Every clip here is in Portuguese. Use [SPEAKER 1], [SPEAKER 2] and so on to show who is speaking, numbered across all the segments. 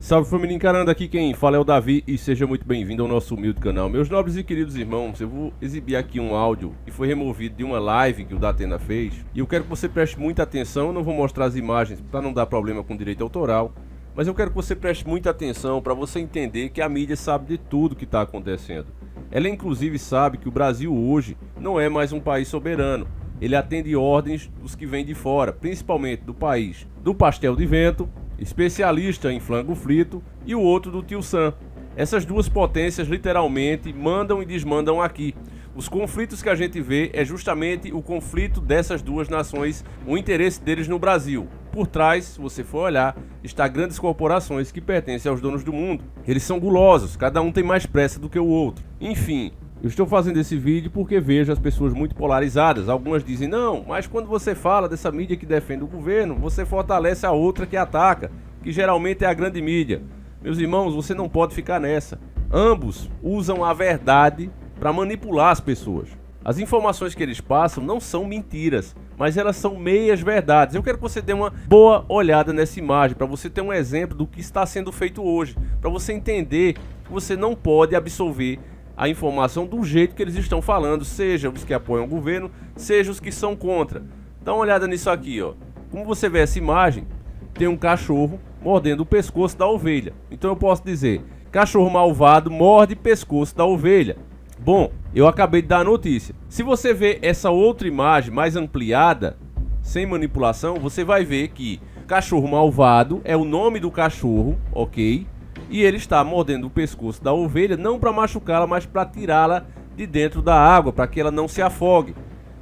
[SPEAKER 1] Salve família encarando, aqui quem fala é o Davi e seja muito bem-vindo ao nosso humilde canal. Meus nobres e queridos irmãos, eu vou exibir aqui um áudio que foi removido de uma live que o Datena fez. E eu quero que você preste muita atenção, eu não vou mostrar as imagens para não dar problema com direito autoral. Mas eu quero que você preste muita atenção para você entender que a mídia sabe de tudo que está acontecendo. Ela inclusive sabe que o Brasil hoje não é mais um país soberano. Ele atende ordens dos que vêm de fora, principalmente do país do pastel de vento, especialista em flango frito, e o outro do Tio Sam. Essas duas potências literalmente mandam e desmandam aqui. Os conflitos que a gente vê é justamente o conflito dessas duas nações, o interesse deles no Brasil. Por trás, se você for olhar, está grandes corporações que pertencem aos donos do mundo. Eles são gulosos, cada um tem mais pressa do que o outro. Enfim, eu estou fazendo esse vídeo porque vejo as pessoas muito polarizadas. Algumas dizem, não, mas quando você fala dessa mídia que defende o governo, você fortalece a outra que ataca, que geralmente é a grande mídia. Meus irmãos, você não pode ficar nessa. Ambos usam a verdade para manipular as pessoas. As informações que eles passam não são mentiras, mas elas são meias verdades. Eu quero que você dê uma boa olhada nessa imagem, para você ter um exemplo do que está sendo feito hoje, para você entender que você não pode absolver a informação do jeito que eles estão falando, seja os que apoiam o governo, seja os que são contra. Dá uma olhada nisso aqui, ó. Como você vê essa imagem, tem um cachorro mordendo o pescoço da ovelha. Então eu posso dizer, cachorro malvado morde pescoço da ovelha. Bom, eu acabei de dar a notícia. Se você ver essa outra imagem mais ampliada, sem manipulação, você vai ver que cachorro malvado é o nome do cachorro, ok? E ele está mordendo o pescoço da ovelha, não para machucá-la, mas para tirá-la de dentro da água, para que ela não se afogue.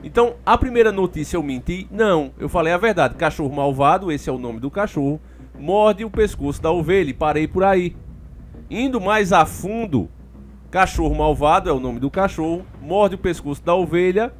[SPEAKER 1] Então, a primeira notícia eu menti? Não, eu falei a verdade. Cachorro malvado, esse é o nome do cachorro, morde o pescoço da ovelha e parei por aí. Indo mais a fundo, cachorro malvado é o nome do cachorro, morde o pescoço da ovelha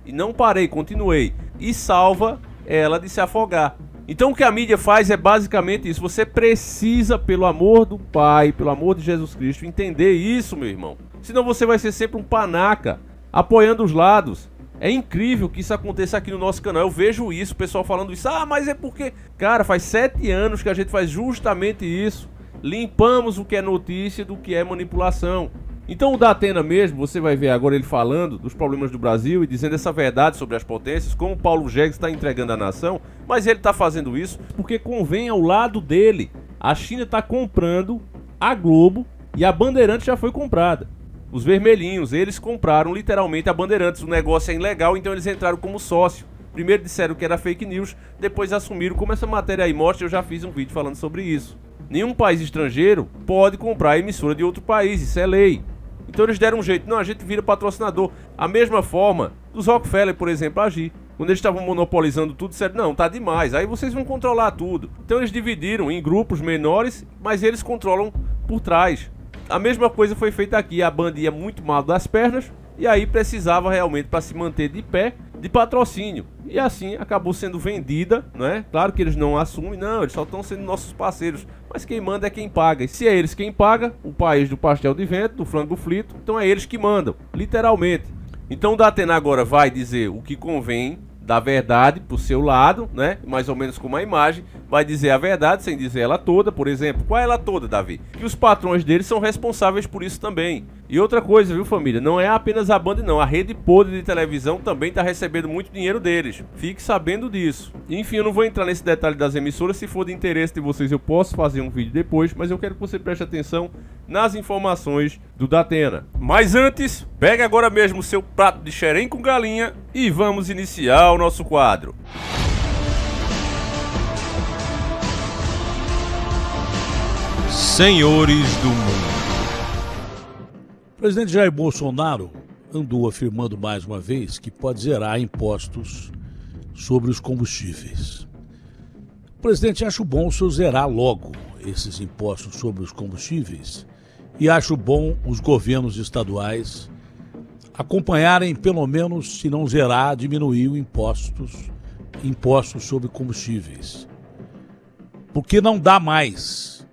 [SPEAKER 1] e não parei, continuei. E salva ela de se afogar. Então o que a mídia faz é basicamente isso. Você precisa, pelo amor do Pai, pelo amor de Jesus Cristo, entender isso, meu irmão. Senão você vai ser sempre um panaca, apoiando os lados. É incrível que isso aconteça aqui no nosso canal. Eu vejo isso, o pessoal falando isso. Ah, mas é porque... Cara, faz 7 anos que a gente faz justamente isso. Limpamos o que é notícia do que é manipulação. Então o Datena mesmo, você vai ver agora ele falando dos problemas do Brasil e dizendo essa verdade sobre as potências, como o Paulo Jegues está entregando a nação, mas ele está fazendo isso porque convém ao lado dele. A China está comprando a Globo e a Bandeirantes já foi comprada. Os vermelhinhos, eles compraram literalmente a Bandeirantes, o negócio é ilegal, então eles entraram como sócio. Primeiro disseram que era fake news, depois assumiram. Como essa matéria aí mostra, eu já fiz um vídeo falando sobre isso. Nenhum país estrangeiro pode comprar a emissora de outro país, isso é lei. Então eles deram um jeito, não, a gente vira patrocinador. A mesma forma dos Rockefeller, por exemplo, agir. Quando eles estavam monopolizando tudo, disseram, não, tá demais, aí vocês vão controlar tudo. Então eles dividiram em grupos menores, mas eles controlam por trás. A mesma coisa foi feita aqui, a Band ia muito mal das pernas, e aí precisava realmente, para se manter de pé, de patrocínio. E assim acabou sendo vendida, né? Claro que eles não assumem, não, eles só estão sendo nossos parceiros. Mas quem manda é quem paga. E se é eles quem paga, o país do pastel de vento, do flango frito, então é eles que mandam, literalmente. Então o Datena agora vai dizer o que convém da verdade pro seu lado, né? Mais ou menos como a imagem, vai dizer a verdade sem dizer ela toda. Por exemplo, qual é ela toda, Davi? Que os patrões deles são responsáveis por isso também. E outra coisa, viu, família? Não é apenas a Band, não. A rede podre de televisão também está recebendo muito dinheiro deles. Fique sabendo disso. Enfim, eu não vou entrar nesse detalhe das emissoras. Se for de interesse de vocês, eu posso fazer um vídeo depois. Mas eu quero que você preste atenção nas informações do Datena. Mas antes, pega agora mesmo o seu prato de xerém com galinha e vamos iniciar o nosso quadro.
[SPEAKER 2] Senhores do Mundo.
[SPEAKER 3] O presidente Jair Bolsonaro andou afirmando mais uma vez que pode zerar impostos sobre os combustíveis. O presidente acha bom o senhor zerar logo esses impostos sobre os combustíveis e acho bom os governos estaduais acompanharem, pelo menos, se não zerar, diminuir os impostos sobre combustíveis. Porque não dá mais.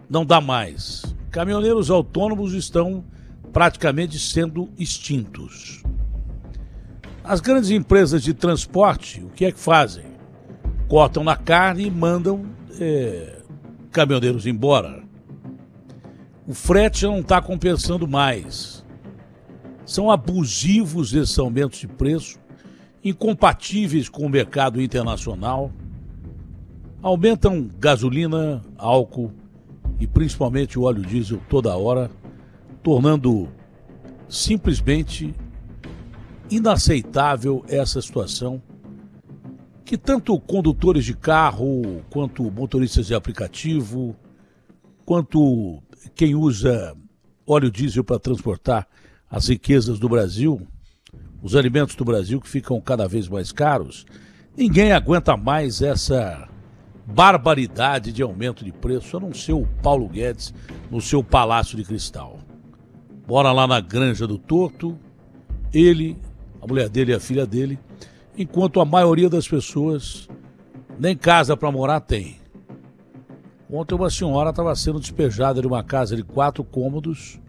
[SPEAKER 3] Não dá mais. Caminhoneiros autônomos estão praticamente sendo extintos. As grandes empresas de transporte, o que é que fazem? Cortam na carne e mandam caminhoneiros embora, o frete não está compensando mais. São abusivos esses aumentos de preço, incompatíveis com o mercado internacional. Aumentam gasolina, álcool e principalmente o óleo diesel toda hora, tornando simplesmente inaceitável essa situação que tanto condutores de carro, quanto motoristas de aplicativo, quanto quem usa óleo diesel para transportar as riquezas do Brasil, os alimentos do Brasil que ficam cada vez mais caros, ninguém aguenta mais essa barbaridade de aumento de preço, a não ser o Paulo Guedes no seu Palácio de Cristal. Mora lá na Granja do Torto, ele, a mulher dele e a filha dele, enquanto a maioria das pessoas nem casa para morar tem. Ontem uma senhora estava sendo despejada de uma casa de 4 cômodos,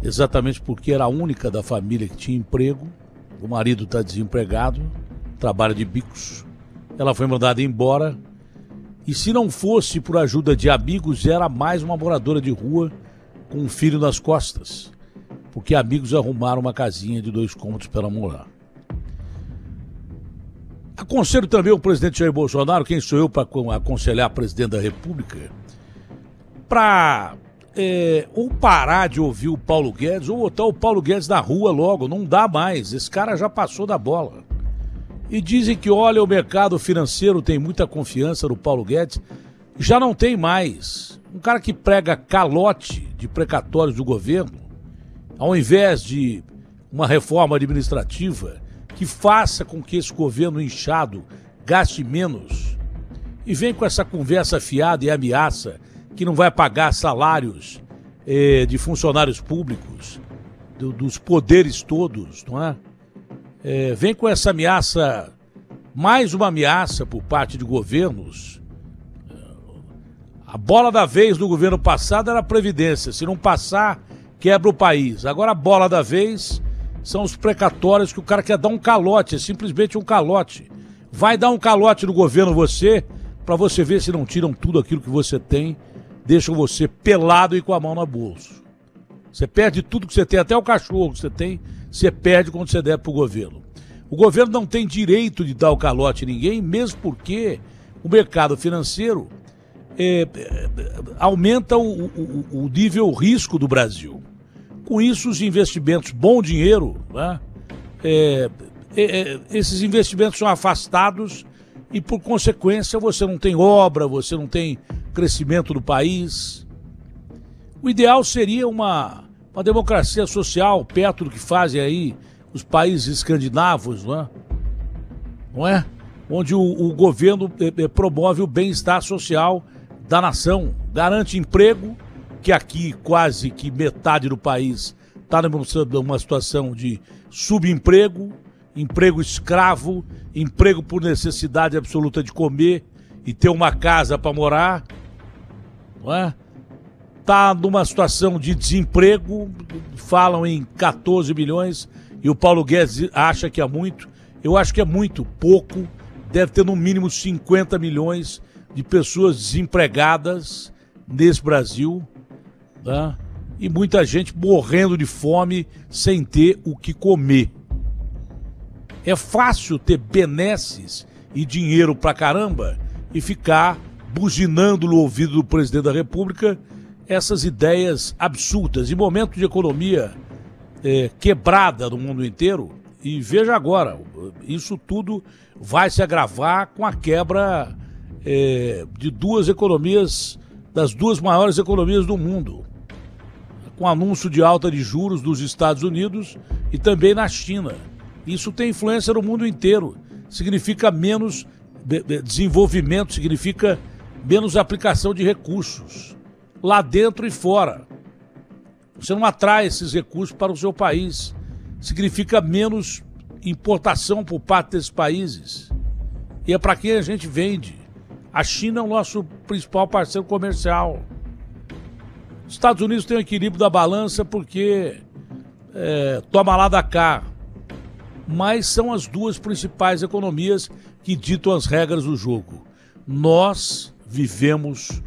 [SPEAKER 3] exatamente porque era a única da família que tinha emprego, o marido está desempregado, trabalha de bicos, ela foi mandada embora, e se não fosse por ajuda de amigos, era mais uma moradora de rua com um filho nas costas, porque amigos arrumaram uma casinha de 2 cômodos para ela morar. Aconselho também o presidente Jair Bolsonaro, quem sou eu para aconselhar o presidente da República, para ou parar de ouvir o Paulo Guedes ou botar o Paulo Guedes na rua logo, não dá mais, esse cara já passou da bola. E dizem que, olha, o mercado financeiro tem muita confiança no Paulo Guedes, já não tem mais. Um cara que prega calote de precatórios do governo, ao invés de uma reforma administrativa que faça com que esse governo inchado gaste menos, e vem com essa conversa fiada e ameaça que não vai pagar salários de funcionários públicos, dos poderes todos, não é? Vem com essa ameaça, mais uma ameaça por parte de governos. A bola da vez do governo passado era a Previdência, se não passar, quebra o país. Agora a bola da vez são os precatórios que o cara quer dar um calote, é simplesmente um calote. Vai dar um calote no governo para você ver se não tiram tudo aquilo que você tem, deixam você pelado e com a mão no bolso. Você perde tudo que você tem, até o cachorro que você tem, você perde quando você der para o governo. O governo não tem direito de dar o calote a ninguém, mesmo porque o mercado financeiro aumenta o nível risco do Brasil. Com isso, os investimentos, bom dinheiro, né? Esses investimentos são afastados e, por consequência, você não tem obra, você não tem crescimento do país. O ideal seria uma democracia social, perto do que fazem aí os países escandinavos, não é? Onde o governo promove o bem-estar social da nação, garante emprego, que aqui quase que metade do país está numa situação de subemprego, emprego escravo, emprego por necessidade absoluta de comer e ter uma casa para morar, não é? Está numa situação de desemprego, falam em 14 milhões e o Paulo Guedes acha que é muito. Eu acho que é muito pouco, deve ter no mínimo 50 milhões de pessoas desempregadas nesse Brasil, tá? E muita gente morrendo de fome sem ter o que comer. É fácil ter benesses e dinheiro pra caramba e ficar buzinando no ouvido do presidente da República essas ideias absurdas. Em momento de economia quebrada no mundo inteiro, e veja agora, isso tudo vai se agravar com a quebra de 2 economias, das 2 maiores economias do mundo, com anúncio de alta de juros nos Estados Unidos e também na China. Isso tem influência no mundo inteiro. Significa menos desenvolvimento, significa menos aplicação de recursos, lá dentro e fora. Você não atrai esses recursos para o seu país. Significa menos importação por parte desses países. E é para quem a gente vende. A China é o nosso principal parceiro comercial. Os Estados Unidos têm o equilíbrio da balança porque toma lá da cá. Mas são as 2 principais economias que ditam as regras do jogo. Nós vivemos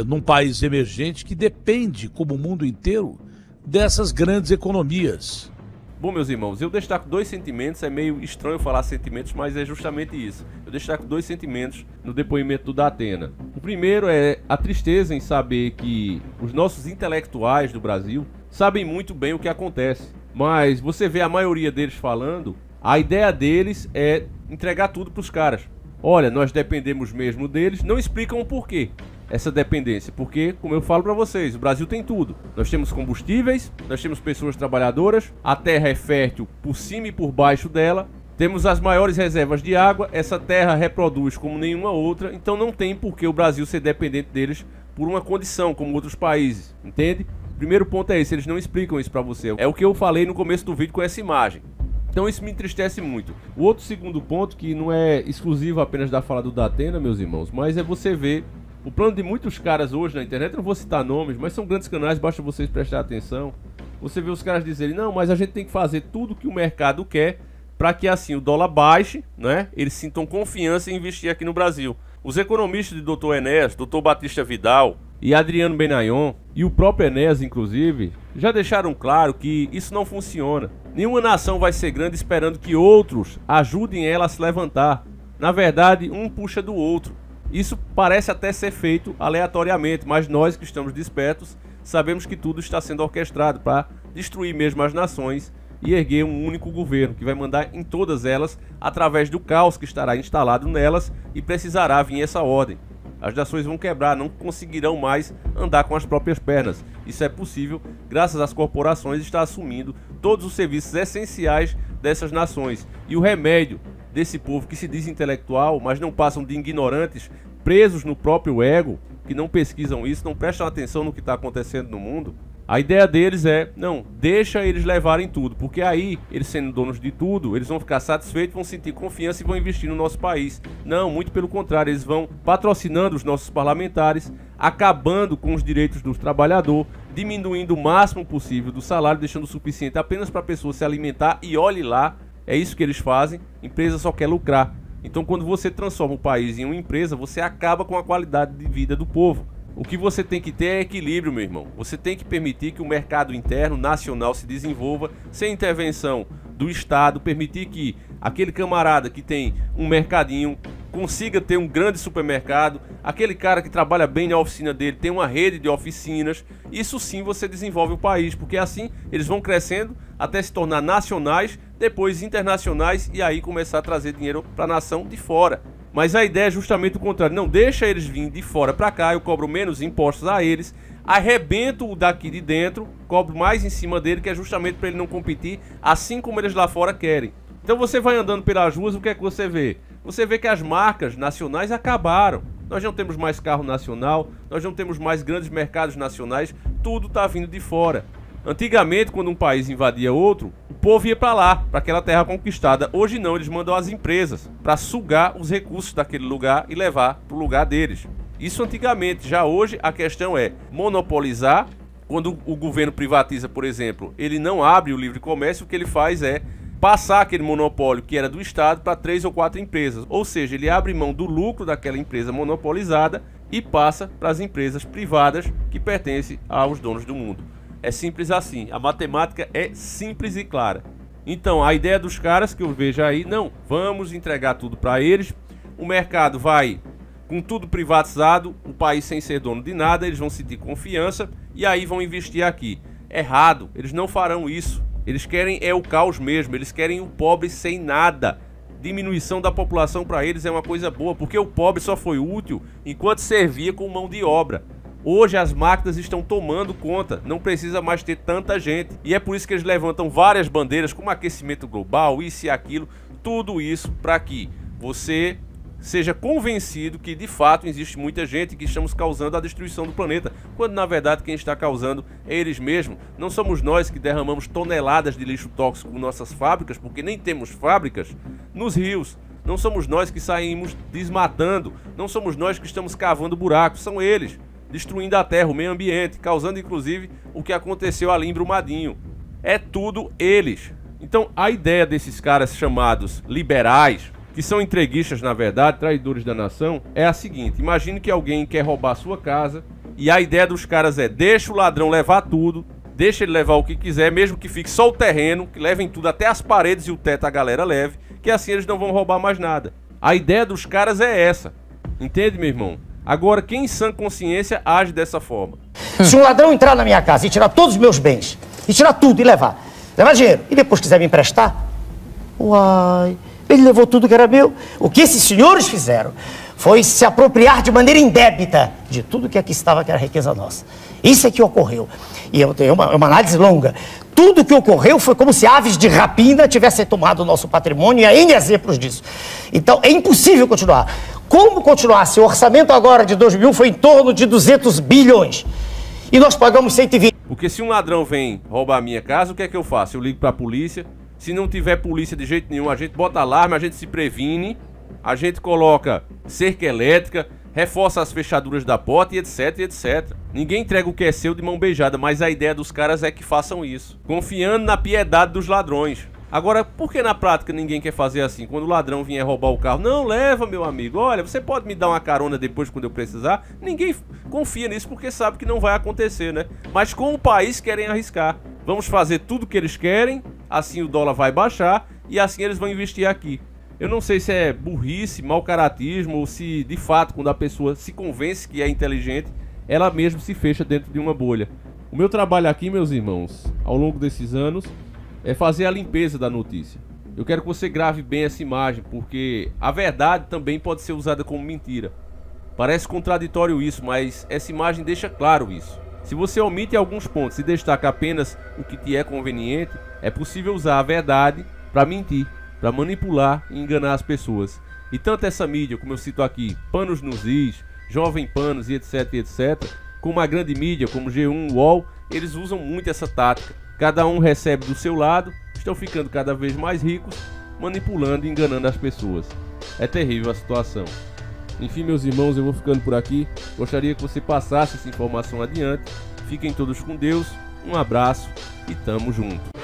[SPEAKER 3] num país emergente que depende, como o mundo inteiro, dessas grandes economias.
[SPEAKER 1] Bom, meus irmãos, eu destaco dois sentimentos, é meio estranho falar sentimentos, mas é justamente isso. Eu destaco dois sentimentos no depoimento do Datena. O primeiro é a tristeza em saber que os nossos intelectuais do Brasil sabem muito bem o que acontece, mas você vê a maioria deles falando, a ideia deles é entregar tudo para os caras. Olha, nós dependemos mesmo deles, não explicam o porquê essa dependência, porque, como eu falo para vocês, o Brasil tem tudo. Nós temos combustíveis, nós temos pessoas trabalhadoras, a terra é fértil por cima e por baixo dela, temos as maiores reservas de água, essa terra reproduz como nenhuma outra, então não tem por que o Brasil ser dependente deles por uma condição como outros países, entende? O primeiro ponto é esse, eles não explicam isso para você, é o que eu falei no começo do vídeo com essa imagem. Então isso me entristece muito. O outro segundo ponto, que não é exclusivo apenas da fala do Datena, meus irmãos, mas é você ver o plano de muitos caras hoje na internet, eu não vou citar nomes, mas são grandes canais, basta vocês prestarem atenção. Você vê os caras dizerem, não, mas a gente tem que fazer tudo que o mercado quer para que assim o dólar baixe, né? Eles sintam confiança em investir aqui no Brasil. Os economistas de Dr. Enéas, Dr. Batista Vidal e Adriano Benayon, e o próprio Enéas inclusive, já deixaram claro que isso não funciona. Nenhuma nação vai ser grande esperando que outros ajudem ela a se levantar. Na verdade, um puxa do outro. Isso parece até ser feito aleatoriamente, mas nós que estamos despertos sabemos que tudo está sendo orquestrado para destruir mesmo as nações e erguer um único governo que vai mandar em todas elas através do caos que estará instalado nelas e precisará vir essa ordem. As nações vão quebrar, não conseguirão mais andar com as próprias pernas. Isso é possível graças às corporações estar assumindo todos os serviços essenciais dessas nações. E o remédio desse povo que se diz intelectual, mas não passam de ignorantes, presos no próprio ego, que não pesquisam isso, não prestam atenção no que está acontecendo no mundo. A ideia deles é, não, deixa eles levarem tudo, porque aí, eles sendo donos de tudo, eles vão ficar satisfeitos, vão sentir confiança e vão investir no nosso país. Não, muito pelo contrário, eles vão patrocinando os nossos parlamentares, acabando com os direitos do trabalhador, diminuindo o máximo possível do salário, deixando o suficiente apenas para a pessoa se alimentar e olhe lá. É isso que eles fazem, empresa só quer lucrar. Então quando você transforma o país em uma empresa, você acaba com a qualidade de vida do povo. O que você tem que ter é equilíbrio, meu irmão. Você tem que permitir que o mercado interno, nacional, se desenvolva sem intervenção do Estado, permitir que aquele camarada que tem um mercadinho consiga ter um grande supermercado, aquele cara que trabalha bem na oficina dele tem uma rede de oficinas. Isso sim você desenvolve o país, porque assim eles vão crescendo até se tornar nacionais, depois internacionais e aí começar a trazer dinheiro para a nação de fora. Mas a ideia é justamente o contrário, não deixa eles virem de fora para cá, eu cobro menos impostos a eles, arrebento o daqui de dentro, cobro mais em cima dele, que é justamente para ele não competir, assim como eles lá fora querem. Então você vai andando pelas ruas, o que é que você vê? Você vê que as marcas nacionais acabaram. Nós não temos mais carro nacional, nós não temos mais grandes mercados nacionais, tudo está vindo de fora. Antigamente, quando um país invadia outro, o povo ia para lá, para aquela terra conquistada. Hoje não, eles mandam as empresas para sugar os recursos daquele lugar e levar para o lugar deles. Isso antigamente, já hoje a questão é monopolizar. Quando o governo privatiza, por exemplo, ele não abre o livre comércio, o que ele faz é passar aquele monopólio que era do Estado para 3 ou 4 empresas. Ou seja, ele abre mão do lucro daquela empresa monopolizada e passa para as empresas privadas que pertencem aos donos do mundo. É simples assim, a matemática é simples e clara. Então a ideia dos caras que eu vejo aí, não, vamos entregar tudo para eles, o mercado vai com tudo privatizado, o país sem ser dono de nada, eles vão sentir confiança e aí vão investir aqui. Errado, eles não farão isso, eles querem é o caos mesmo, eles querem o pobre sem nada. Diminuição da população para eles é uma coisa boa, porque o pobre só foi útil enquanto servia com mão de obra. Hoje as máquinas estão tomando conta, não precisa mais ter tanta gente. E é por isso que eles levantam várias bandeiras, como aquecimento global, isso e aquilo. Tudo isso para que você seja convencido que de fato existe muita gente que estamos causando a destruição do planeta. Quando na verdade quem está causando é eles mesmos. Não somos nós que derramamos toneladas de lixo tóxico em nossas fábricas, porque nem temos fábricas, nos rios. Não somos nós que saímos desmatando. Não somos nós que estamos cavando buracos, são eles. Destruindo a terra, o meio ambiente, causando inclusive o que aconteceu ali em Brumadinho. É tudo eles. Então a ideia desses caras chamados liberais, que são entreguistas na verdade, traidores da nação, é a seguinte: imagine que alguém quer roubar a sua casa e a ideia dos caras é: deixa o ladrão levar tudo, deixa ele levar o que quiser, mesmo que fique só o terreno, que levem tudo até as paredes e o teto a galera leve, que assim eles não vão roubar mais nada. A ideia dos caras é essa, entende, meu irmão? Agora, quem em sã consciência age dessa forma?
[SPEAKER 2] Se um ladrão entrar na minha casa e tirar todos os meus bens, e tirar tudo e levar dinheiro, e depois quiser me emprestar, uai, ele levou tudo que era meu. O que esses senhores fizeram foi se apropriar de maneira indébita de tudo que aqui estava, que era riqueza nossa. Isso é que ocorreu. E eu tenho uma análise longa. Tudo que ocorreu foi como se aves de rapina tivessem tomado o nosso patrimônio, e há N exemplos disso. Então, é impossível continuar. Como continuar se o orçamento agora de 2001 foi em torno de 200 bilhões e nós pagamos 120?
[SPEAKER 1] Porque se um ladrão vem roubar a minha casa, o que é que eu faço? Eu ligo pra polícia. Se não tiver polícia de jeito nenhum, a gente bota alarme, a gente se previne, a gente coloca cerca elétrica, reforça as fechaduras da porta e etc, etc. Ninguém entrega o que é seu de mão beijada, mas a ideia dos caras é que façam isso, confiando na piedade dos ladrões. Agora, por que na prática ninguém quer fazer assim? Quando o ladrão vier roubar o carro, não, leva, meu amigo, olha, você pode me dar uma carona depois quando eu precisar? Ninguém confia nisso porque sabe que não vai acontecer, né? Mas com o país querem arriscar. Vamos fazer tudo o que eles querem, assim o dólar vai baixar e assim eles vão investir aqui. Eu não sei se é burrice, mau caratismo ou se de fato quando a pessoa se convence que é inteligente, ela mesma se fecha dentro de uma bolha. O meu trabalho aqui, meus irmãos, ao longo desses anos, é fazer a limpeza da notícia. Eu quero que você grave bem essa imagem, porque a verdade também pode ser usada como mentira. Parece contraditório isso, mas essa imagem deixa claro isso. Se você omite alguns pontos e destaca apenas o que te é conveniente, é possível usar a verdade para mentir, para manipular e enganar as pessoas. E tanto essa mídia, como eu cito aqui, Panos nos Is, Jovem Panos e etc, etc, como a grande mídia, como G1, UOL, eles usam muito essa tática. Cada um recebe do seu lado, estão ficando cada vez mais ricos, manipulando e enganando as pessoas. É terrível a situação. Enfim, meus irmãos, eu vou ficando por aqui. Gostaria que você passasse essa informação adiante. Fiquem todos com Deus, um abraço e tamo junto.